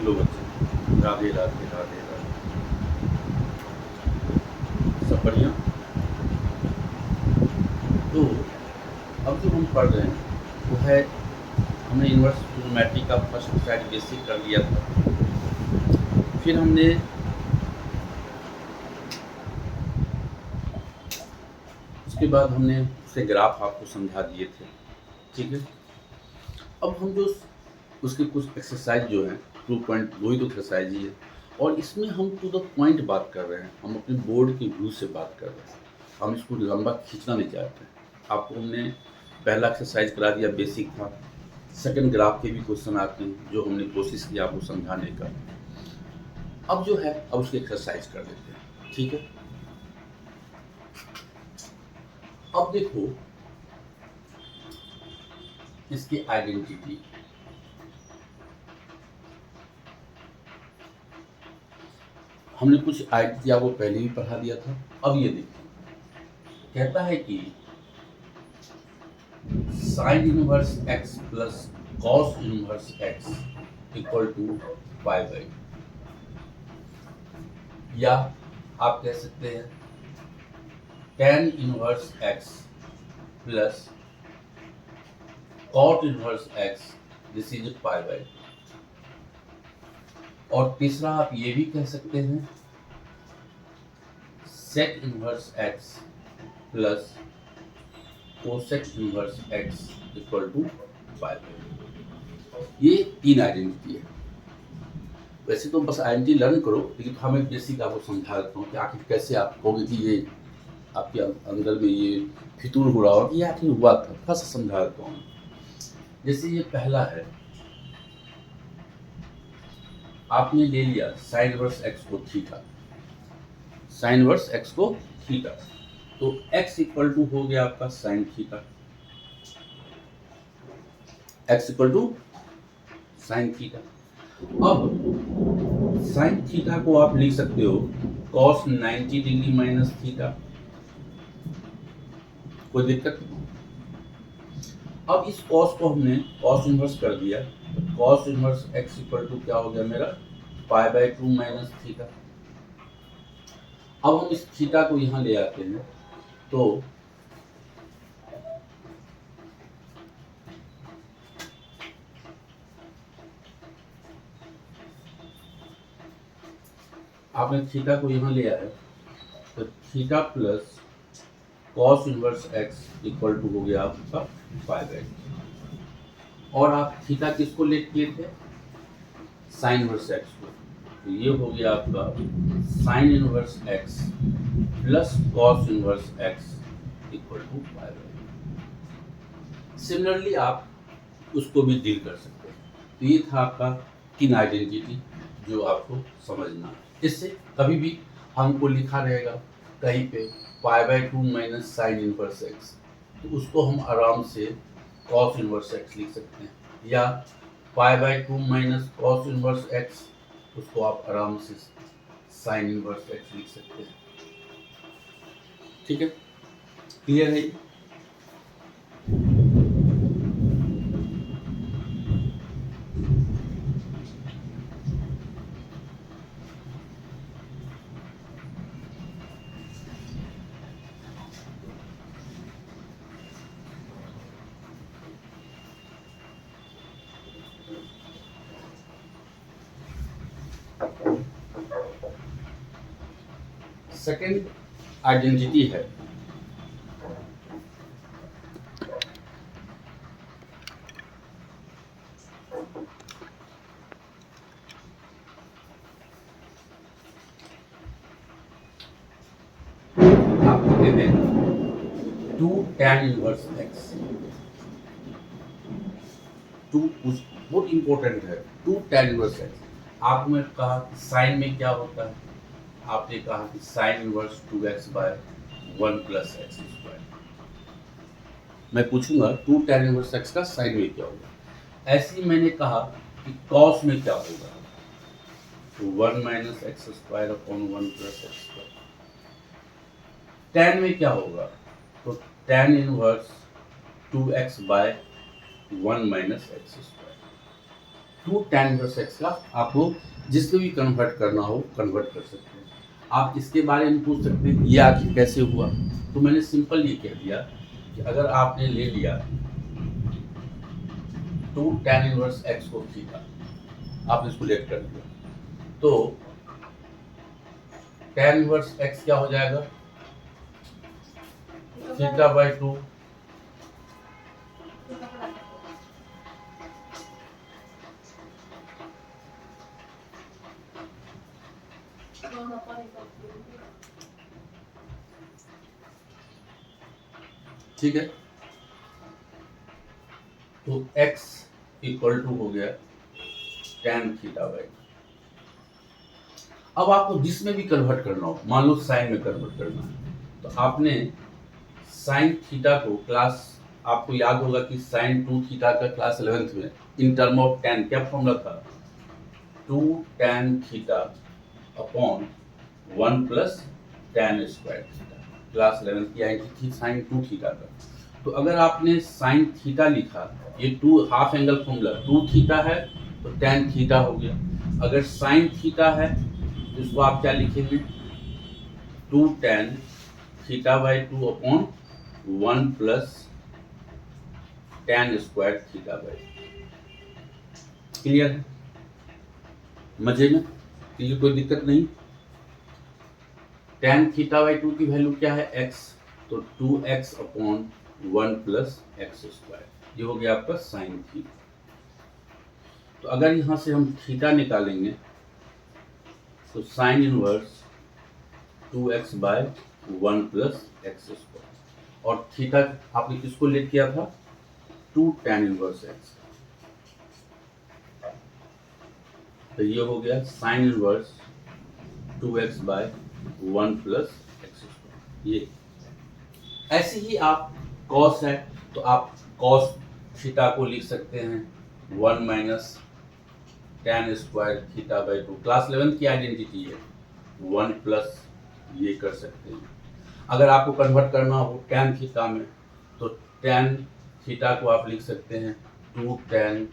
लो बच्चे, राधे राधे राधे राधे। सब बढ़िया। तो अब जो हम पढ़ रहे हैं वो है, हमने इन्वर्स ट्रिग्नोमेट्री का फर्स्ट साइड बेसिक कर लिया था। फिर हमने उसके बाद हमने उसके ग्राफ आपको समझा दिए थे, ठीक है। अब हम जो उसके कुछ एक्सरसाइज जो हैं 2 पॉइंट, वही तो एक्सरसाइज ही है, और इसमें हम टू द पॉइंट बात कर रहे हैं, हम अपने बोर्ड के व्यू से बात कर रहे हैं, हम इसको लंबा खींचना नहीं चाहते। आपको हमने पहला एक्सरसाइज करा दिया, बेसिक था। सेकंड ग्राफ के भी क्वेश्चन आते हैं जो हमने कोशिश की आपको समझाने का। अब जो है अब उसकी एक्सरसाइज कर लेते हैं, ठीक है। अब देखो इसकी आइडेंटिटी, हमने कुछ आइडेंटिटी आपको पहले भी पढ़ा दिया था। अब ये देखिए, कहता है कि sine inverse x plus cos inverse x equal to pi by, या आप कह सकते हैं tan inverse x plus cot inverse x, this is pi by. और तीसरा आप ये भी कह सकते हैं sec inverse x plus cosec inverse x equal to pi by. ये 3 आइडेंटिटी है। वैसे तो बस आइडेंटिटी लर्न करो, लेकिन हमें बेसिक आपको समझा देता हूँ कि आखिर कैसे आप कहोगे कि ये आपके अंदर में ये फितूर हो रहा हो कि ये आखिर हुआ था, थोड़ा सा समझा देता हूँ। जैसे ये पहला है, आपने ले लिया साइन इनवर्स एक्स को थीटा, साइन इनवर्स एक्स को थीटा, तो x इक्वल टू हो गया आपका sine theta, x equal to sine theta. अब साइन थीटा को आप लिख सकते हो cos 90 डिग्री माइनस थीटा, कोई दिक्कत नहीं। अब इस cos को हमने cos इनवर्स कर दिया, तो cos inverse x equal to क्या हो गया मेरा पाई बाई 2 माइनस थीटा। अब हम इस थीटा को यहां ले आते हैं, तो आपने थीटा को यहां ले आया, तो theta plus cos inverse x equal to हो गया आपका पाई बाई। और आप थीटा किसको ले किए थे, साइन इनवर्स x को, तो ये हो गया आपका sine inverse x plus cos inverse x equal to pi by. Similarly आप उसको भी डील कर सकते हैं। तो ये था आपका 3 आइडेंटिटी जो आपको समझना है। इससे कभी भी हमको लिखा रहेगा कहीं पे pi by 2 minus sign inverse x, तो उसको हम आराम से कॉस इनवर्स एक्स लिख सकते हैं, या pi by 2 minus cos inverse x, उसको आप आराम से साइन इनवर्स एक्स लिख सकते हैं। ठीक है, क्लियर है? सेकेंड आइडेंटिटी है आपको दे दें 2 tan इनवर्स एक्स, 2 बहुत इंपॉर्टेंट है, 2 tan इनवर्स एक्स। आपने कहा कि साइन में क्या होता है, आपने कहा कि sine inverse 2x by 1 plus x square. मैं पूछूंगा 2 tan इनवर्स x का साइन में क्या होगा। ऐसे ही मैंने कहा कि cos में क्या होगा, तो 1 minus x square upon 1 plus x square. tan में क्या होगा, तो tan inverse 2x by 1 minus x square. Two tan inverse x का आपको जिसको भी कन्वर्ट करना हो कन्वर्ट कर सकते हैं। आप इसके बारे में पूछ सकते हैं ये आखिर कैसे हुआ, तो मैंने सिंपल ये कह दिया कि अगर आपने ले लिया टू tan इनवर्स x को थीटा, आपने इसको लेट कर दिया, तो tan इनवर्स x क्या हो जाएगा, थीटा बाय 2 ठीक है। तो x इक्वल टू हो गया tan थीटा बाय। अब आपको जिसमें भी कन्वर्ट करना हो, मान लो साइन में कन्वर्ट करना है, तो आपने साइन थीटा को क्लास, आपको याद होगा कि साइन 2 थीटा का क्लास 11th में इन टर्म ऑफ tan क्या फॉर्मूला था, 2 tan theta upon 1 plus tan square theta, class 11th की आई थी साइन 2 थीटा का। तो अगर आपने साइन थीटा लिखा, ये 2 हाफ एंगल फॉर्मूला 2 थीटा है तो tan थीटा हो गया। अगर साइन थीटा है तो इसको आप क्या लिखेंगे, 2 tan theta by 2 upon 1 plus tan square theta by. Clear है, मजे में, क्लियर, कोई दिक्कत नहीं। tan थीटा बाई 2 की वैल्यू क्या है x, तो 2x upon 1 plus x square, ये हो गया आपका साइन थीटा। तो अगर यहां से हम थीटा निकालेंगे तो sine inverse 2x by 1 plus x square, और थीटा आपने किसको लेट किया था, 2 tan इनवर्स x, तो ये हो गया sine inverse 2x by 1 plus x square. ये ऐसे ही आप कॉस है तो आप कॉस थीटा को लिख सकते हैं 1 minus tan square theta by 2, class 11 की आइडेंटिटी है, 1 प्लस ये कर सकते हैं। अगर आपको कन्वर्ट करना हो tan थीटा में तो tan थीटा को आप लिख सकते हैं 2 tan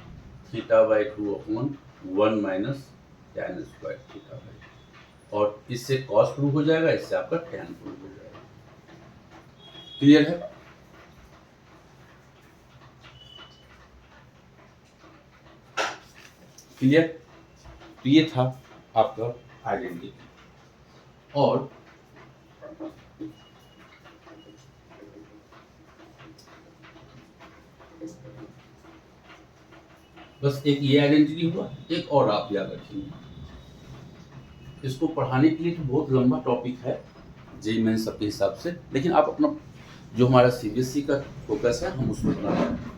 theta by 2 upon 1 minus tan square theta by, और इससे कॉस प्रूव हो जाएगा, इससे आपका tan प्रूव हो जाएगा। क्लियर है, क्लियर। तो ये था आपका आइडेंटिटी, और बस एक ये आइडेंटिटी हुआ, एक और आप याद रखेंगे, इसको पढ़ाने के लिए तो बहुत लंबा टॉपिक है जेईई मेंस सबके हिसाब से, लेकिन आप अपना जो हमारा सीबीएसई का फोकस है हम उसको अपना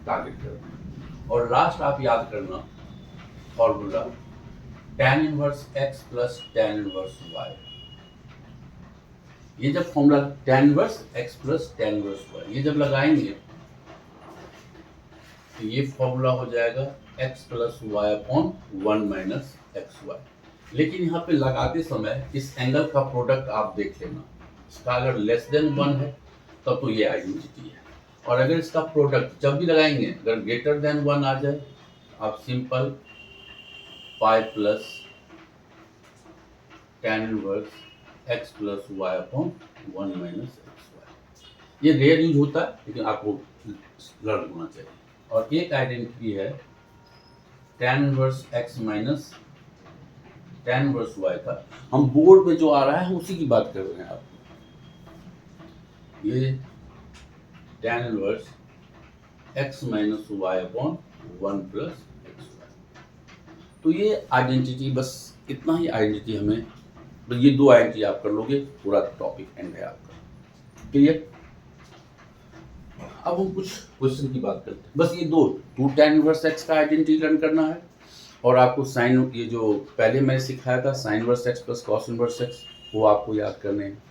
टारगेट करें। और लास्ट आप याद करना formula tan inverse x plus tan inverse y। ये जब formula tan inverse x plus tan inverse y ये जब लगाएंगे तो ये फॉर्मूला हो जाएगा x plus y upon 1 minus x y. लेकिन यहाँ पे लगाते समय इस एंगल का प्रोडक्ट आप देख लेना, इसका अगर लेस देन 1 है तब तो ये आइडेंटिटी है, और अगर इसका प्रोडक्ट जब भी लगाएंगे अगर ग्रेटर देन 1 आ जाए आप simple pi plus tan inverse x plus y upon 1 minus x y. ये रेयर यूज होता है लेकिन आपको लर्न होना चाहिए। और एक आइडेंटिटी है tan inverse x minus tan inverse y का, हम बोर्ड में जो आ रहा है हम उसी की बात कर रहे हैं। आप ये tan inverse x minus y upon 1 plus x y. तो ये आइडेंटिटी, बस इतना ही आइडेंटिटी हमें, तो ये दो आइडेंटिटी आप कर लोगे, पूरा टॉपिक एंड है आपका। क्लियर। अब हम कुछ क्वेश्चन की बात करते हैं, बस ये दो 2 tan इनवर्स x का आइडेंटिटी लर्न करना है, और आपको साइन, ये जो पहले मैंने सिखाया था sign inverse x plus cos inverse x वो आपको याद करने हैं।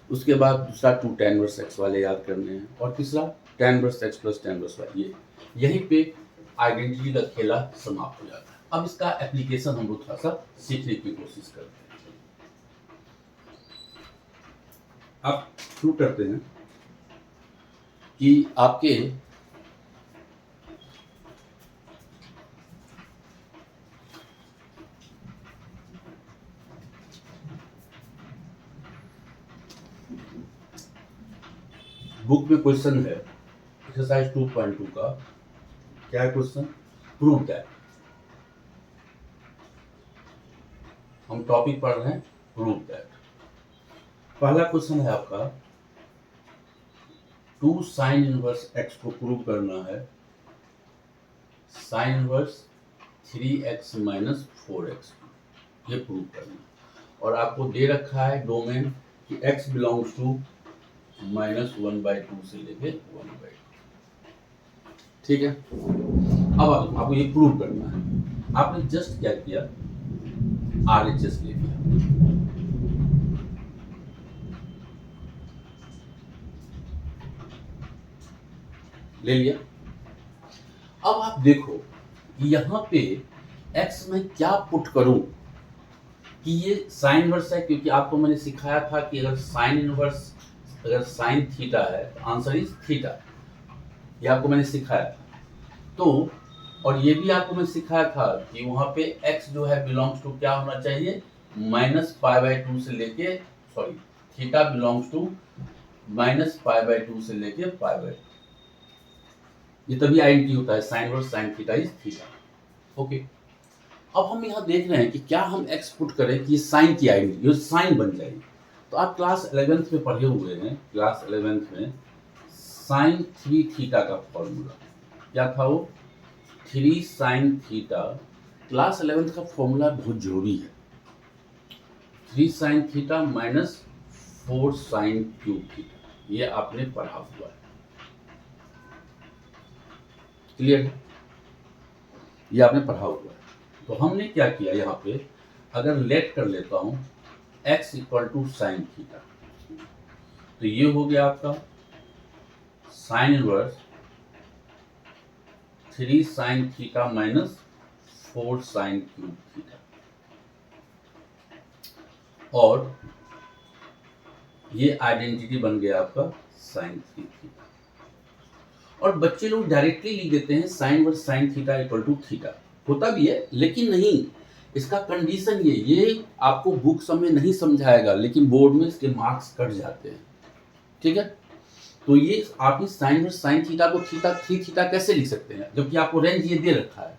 उसके बाद दूसरा 2 tan इनवर्स x वाले याद करने हैं, और तीसरा tan inverse x plus tan inverse y। ये यहीं पे आइडेंटिटी का खेला समाप्त हो जाता है। अब इसका एप्लीकेशन हम लोग थोड़ा सा सीखने की कोशिश करते हैं। अब शुरू करते हैं कि आपके बुक में क्वेश्चन है एक्सरसाइज 2.2 का, क्या है क्वेश्चन? Prove that. हम टॉपिक पढ़ रहे हैं प्रूव दैट। पहला क्वेश्चन है आपका 2 sin इनवर्स x को प्रूव करना है sin inverse 3x minus 4x, ये प्रूव करना है। और आपको दे रखा है डोमेन कि x बिलोंग्स टू -1/2 से लेके 1/2, ठीक है। अब आपको ये प्रूव करना है। आपने जस्ट क्या किया, RHS ले लिया, ले लिया। अब आप देखो कि यहाँ पे x में क्या पुट करूं कि ये साइन इनवर्स है, क्योंकि आपको मैंने सिखाया था कि अगर साइन इनवर्स, अगर साइन थीटा है तो आंसर इज थीटा, ये आपको मैंने सिखाया था। तो और ये भी आपको मैं सिखाया था कि वहां पे x जो है बिलोंग्स टू क्या होना चाहिए, -π/2 से लेके, सॉरी, थीटा बिलोंग्स टू -π/2 से लेके π/2, ये तभी आइडेंटिटी होता है sign inverse sine theta is theta. Okay, अब हम यहाँ देख रहे हैं कि क्या हम x पुट करें कि ये साइन की आइडेंटिटी, ये साइन बन जाएगी। तो आप क्लास 11th में पढ़े हुए हैं, क्लास 11th में साइन 3 थीटा का फॉर्मूला क्या था, वो 3 साइन थीटा। क्लास 11th का फॉर्मूला बहुत जरूरी है। 3 sine theta minus 4 sine cube theta, ये आपने पढ़ा हुआ है, क्लियर है, ये आपने पढ़ा हुआ है। तो हमने क्या किया यहाँ पे, अगर लेट कर लेता हूं x equal to sine theta, तो ये हो गया आपका sine inverse 3 sine theta minus 4 sine cube theta, और ये आइडेंटिटी बन गया आपका साइन 3 थीटा। और बच्चे लोग डायरेक्टली लिख देते हैं sine inverse sine theta equal to theta, होता भी है, लेकिन नहीं, इसका कंडीशन ये आपको बुक में नहीं समझाएगा, लेकिन बोर्ड में इसके मार्क्स कट जाते हैं, ठीक है। तो ये आप इस साइन इनवर्स साइन थीटा को थीटा 3 थीटा कैसे लिख सकते हैं, जबकि आपको रेंज ये दे रखा है।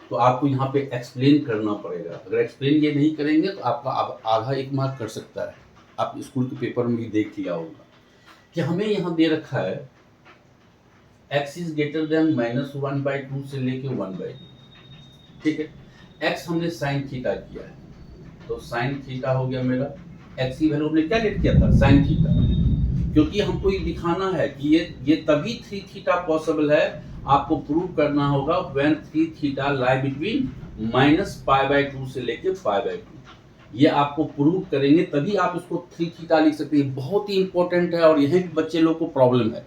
तो आपको यहाँ पे एक्सप्लेन करना पड़ेगा। अगर एक्सप्लेन ये नहीं करेंगे तो आपका आधा 1 मार्क कर सकता है। आप स्कूल के पेपर में भी देख लिया होगा कि हमें यहाँ दे रखा है x इज ग्रेटर देन -1/2 से लेके 1/2, ठीक है। x हमने साइन थीटा किया है, तो साइन थीटा हो गया मेरा, x की वैल्यू हमने क्या लेट किया था, साइन थीटा, क्योंकि हमको ये दिखाना है कि ये तभी 3 थीटा पॉसिबल है। आपको प्रूव करना होगा व्हेन 3 थीटा लाई बिटवीन -π/2 से लेके π/2, ये आपको प्रूव करेंगे तभी आप इसको 3 थीटा लिख सकते हैं। बहुत ही इंपॉर्टेंट है, और यही बच्चे लोग को प्रॉब्लम है।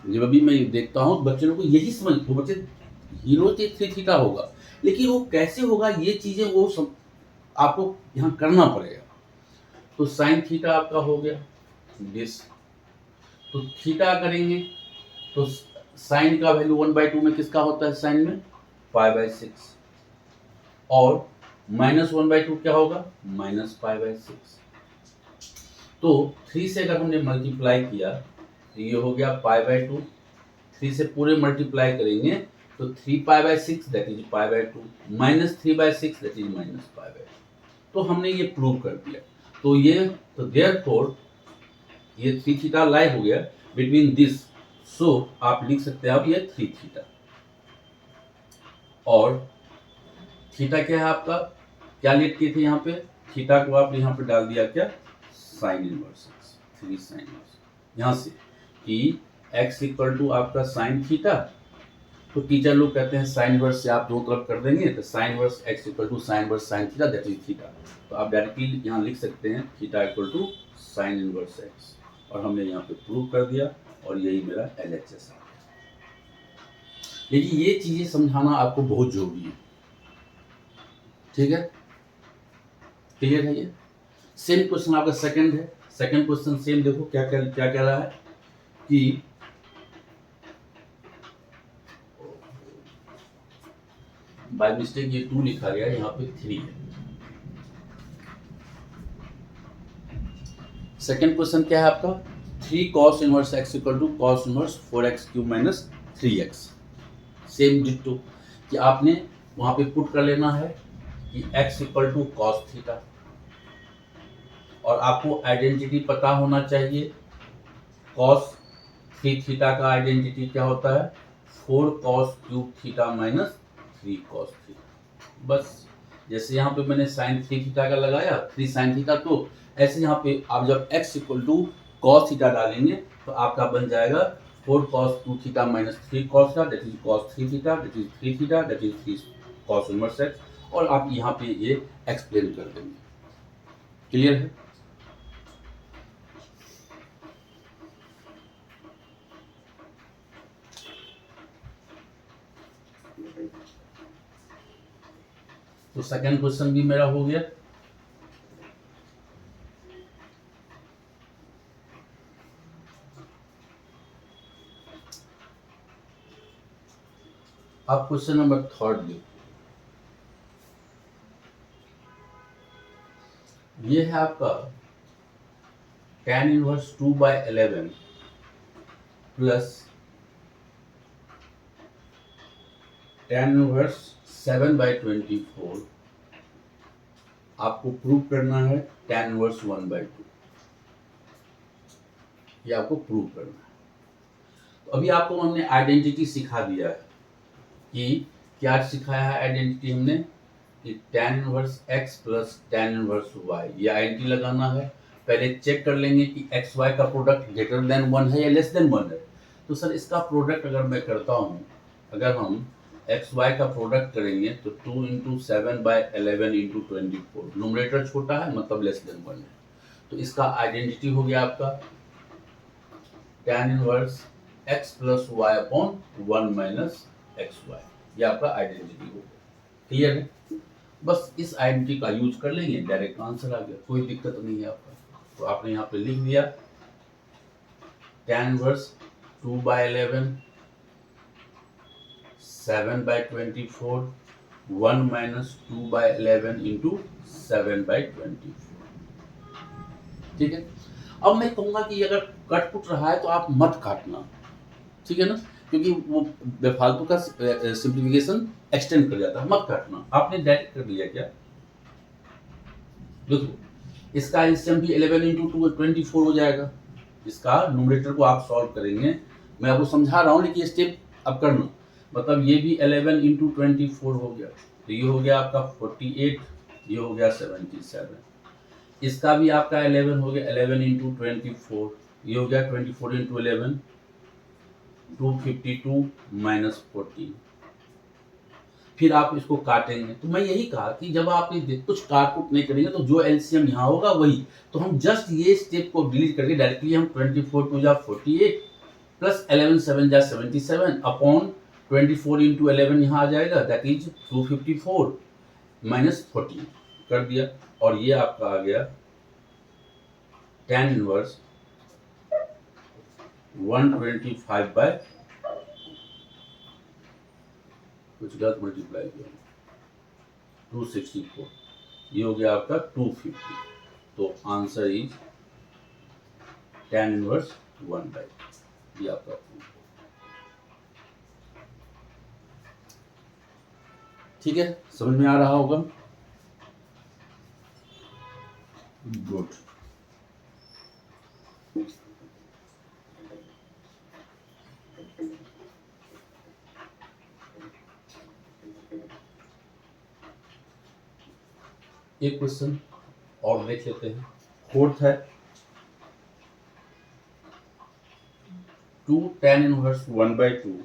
जब अभी मैं देखता हूँ बच्चे लोग को यही समझ, वो बच्चे हीरो 3 थीटा होगा, लेकिन वो कैसे होगा, ये चीजें वो आपको यहाँ करना पड़ेगा। तो साइन थीटा आपका हो गया दिस, तो थीटा करेंगे तो साइन का वैल्यू 1/2 में किसका होता है, साइन में π/6, और -1/2 क्या होगा, -π/6। तो 3 से अगर हमने मल्टीप्लाई किया तो ये हो गया π/2, 3 से पूरे मल्टीप्लाई करेंगे तो 3π/6 दैट इज π/2 -3/6 दैट इज -π/2। तो हमने ये प्रूव कर दिया। तो ये, तो देयरफॉर ये 3 थीटा लाई हो गया बिटवीन दिस, सो आप लिख सकते हैं अब ये 3 थीटा, और थीटा क्या है आपका, क्या लेट किए थे यहाँ पे, थीटा को आप यहाँ पे डाल दिया क्या, साइन इनवर्स 3 साइन इनवर्स, यहाँ से कि x इक्वल टू आपका साइन थीटा। तो टीचर लोग कहते हैं साइन इनवर्स से आप दो तरफ कर देंगे तो sine inverse x equal to sine inverse sine theta that is theta. तो आप डायरेक्टली यहाँ लिख सकते हैं theta equal to sine inverse x, और हमने यहाँ पे प्रूव कर दिया, और यही मेरा LHS है। लेकिन ये चीजें समझाना आपको बहुत जरूरी है, ठीक है, क्लियर है। ये सेम क्वेश्चन आपका सेकंड है, सेकंड क्वेश्चन सेम, देखो क्या कह रहा है कि बाय मिस्टेक ये 2 लिखा गया, यहाँ पे 3 है। सेकंड क्वेश्चन क्या है आपका, 3 cos inverse x equal to cos inverse 4x cube minus 3x। Same ditto कि आपने वहां पे पुट कर लेना है कि x equal to cos theta, और आपको आइडेंटिटी पता होना चाहिए cos 3 थीटा का आइडेंटिटी क्या होता है 4 cos cube theta minus 3 cos theta. बस जैसे यहाँ पे मैंने sin 3 थीटा का लगाया 3 sin थीटा, तो ऐसे यहाँ पे आप जब x equal to cos theta डालेंगे तो आपका बन जाएगा 4 cos 2 theta minus 3 cos theta, that is cos 3 theta, that is 3 theta, that is 3 cos inverse x, और आप यहाँ पे ये एक्सप्लेन कर देंगे। क्लियर है? तो सेकंड क्वेश्चन भी मेरा हो गया। अब क्वेश्चन नंबर थर्ड देखो, ये है आपका tan inverse 2/11 plus tan inverse 7/24। आपको प्रूव करना है tan इनवर्स 1/2, ये आपको प्रूव करना है। तो अभी आपको हमने आइडेंटिटी सिखा दिया है कि क्या सिखाया है आइडेंटिटी हमने कि tan inverse x plus tan inverse y, ये आइडेंटिटी लगाना है। पहले चेक कर लेंगे कि एक्स वाई का प्रोडक्ट ग्रेटर देन 1 है या लेस देन 1 है। तो सर इसका प्रोडक्ट अगर मैं करता हूँ, अगर हम एक्स वाई का प्रोडक्ट करेंगे तो 2 इंटू 7/11 इंटू 24, न्यूमरेटर छोटा है मतलब लेस देन 1 है। तो इसका आइडेंटिटी हो गया आपका tan inverse x plus y upon 1 minus x y, ये आपका आइडेंटिटी हो गया। क्लियर है? बस इस आइडेंटिटी का यूज कर लेंगे, डायरेक्ट आंसर आ गया, कोई दिक्कत नहीं है आपका। तो आपने यहाँ पे लिख दिया tan इनवर्स 2/11 7/24 1 माइनस 2/11 इंटू 7/24। ठीक है। अब मैं कहूंगा कि अगर कट पुट रहा है तो आप मत काटना, ठीक है ना, क्योंकि वो बेफालतू का सिंप्लीफिकेशन एक्सटेंड कर जाता है, मत काटना। आपने डायरेक्ट कर लिया क्या? देखो इसका एलसीएम भी 11 इंटू 2 24 हो जाएगा। इसका न्यूमरेटर को आप सॉल्व करेंगे, मैं आपको समझा रहा हूँ लेकिन ये स्टेप अब करना। मतलब ये भी 11 इंटू 24 हो गया, तो ये हो गया आपका 48, ये हो गया 77। इसका भी आपका 11 हो गया, 11 इंटू 24, ये हो गया 24 इंटू 11 252 माइनस 14। फिर आप इसको काटेंगे। तो मैं यही कहा कि जब आप कुछ काट कुट नहीं करेंगे तो जो एलसीएम यहाँ होगा वही, तो हम जस्ट ये स्टेप को डिलीट करके डायरेक्टली हम 24 2 जा 48 प्लस 11 7 जा 77 अपॉन 24 इंटू 11 यहाँ आ जाएगा, दैट इज 254 माइनस 14 कर दिया। और ये आपका आ गया tan इनवर्स 125 बाय कुछ गलत मल्टीप्लाई किया 264, ये हो गया आपका 250। तो आंसर इज tan इनवर्स 1/2, ये आपका। ठीक है, समझ में आ रहा होगा? गुड। एक क्वेश्चन और देख लेते हैं, फोर्थ है 2 tan इनवर्स 1/2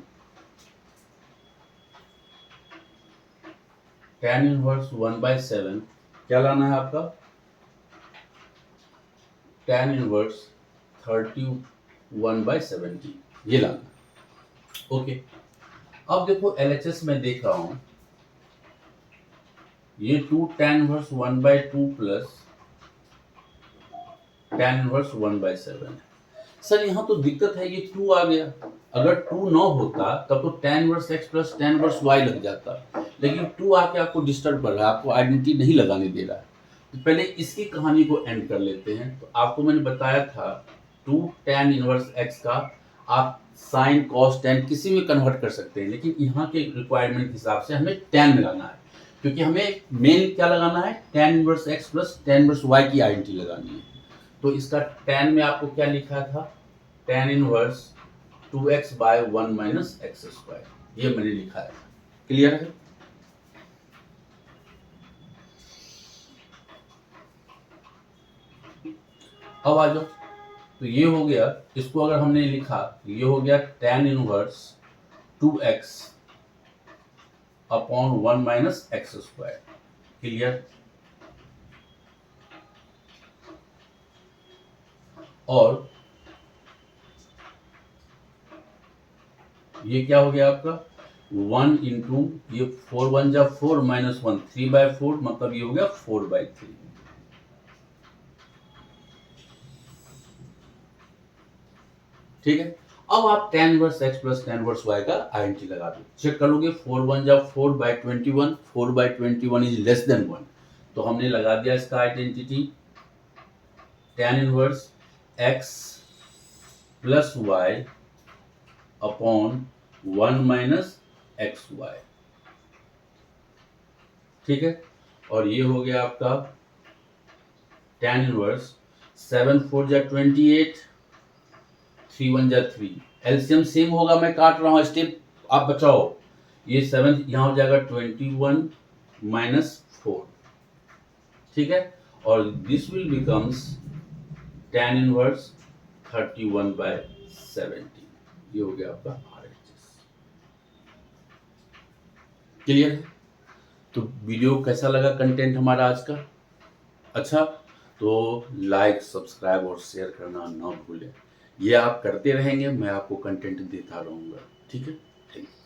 tan इनवर्स 1/7, क्या लाना है आपका? tan इनवर्स 31/70, ये लाना। ओके, अब देखो एलएचएस में देख रहा हूं, ये 2 tan inverse 1/2 plus tan inverse 1/7 है। सर यहाँ तो दिक्कत है, ये 2 आ गया। अगर 2 न होता तब तो tan inverse x plus tan inverse y लग जाता, लेकिन 2 आके आपको डिस्टर्ब कर रहा है, आपको आइडेंटिटी नहीं लगाने दे रहा है। तो पहले इसकी कहानी को एंड कर लेते हैं। तो आपको मैंने बताया था टू tan इनवर्स x का आप साइन कॉस tan किसी में कन्वर्ट कर सकते हैं, लेकिन यहाँ के रिक्वायरमेंट के हिसाब से हमें tan लगाना है, क्योंकि हमें मेन क्या लगाना है, tan inverse x plus tan inverse y की आइडेंटिटी लगानी है। तो इसका tan में आपको क्या लिखा था, tan inverse 2x by 1 minus x square, ये मैंने लिखा है। क्लियर है? अब आ जाओ, तो ये हो गया, इसको अगर हमने लिखा ये हो गया tan inverse 2x upon 1 minus x square. Clear? और ये क्या हो गया आपका 1 इंटू ये 4 1 जा 4 माइनस 1 3/4, मतलब ये हो गया 4/3। ठीक है, अब आप tan inverse x plus tan inverse y का आइडेंटिटी लगा दो, चेक कर लोगे 4 1 जा 4/21, 4/21 इज लेस देन 1, तो हमने लगा दिया इसका identity tan inverse x plus y upon 1 minus x y. ठीक है, और ये हो गया आपका tan इनवर्स 7 4 जा 28, 3 1 जा 3, एलसीएम सेम होगा, मैं काट रहा हूँ स्टेप आप बचाओ। ये 7 यहाँ हो जाएगा 21 माइनस 4। ठीक है, और this will becomes tan inverse 31/17। ये हो गया आपका RHS। क्लियर है? तो वीडियो कैसा लगा, कंटेंट हमारा आज का? अच्छा, तो लाइक सब्सक्राइब और शेयर करना ना भूलें। ये आप करते रहेंगे, मैं आपको कंटेंट देता रहूँगा। ठीक है, थैंक यू।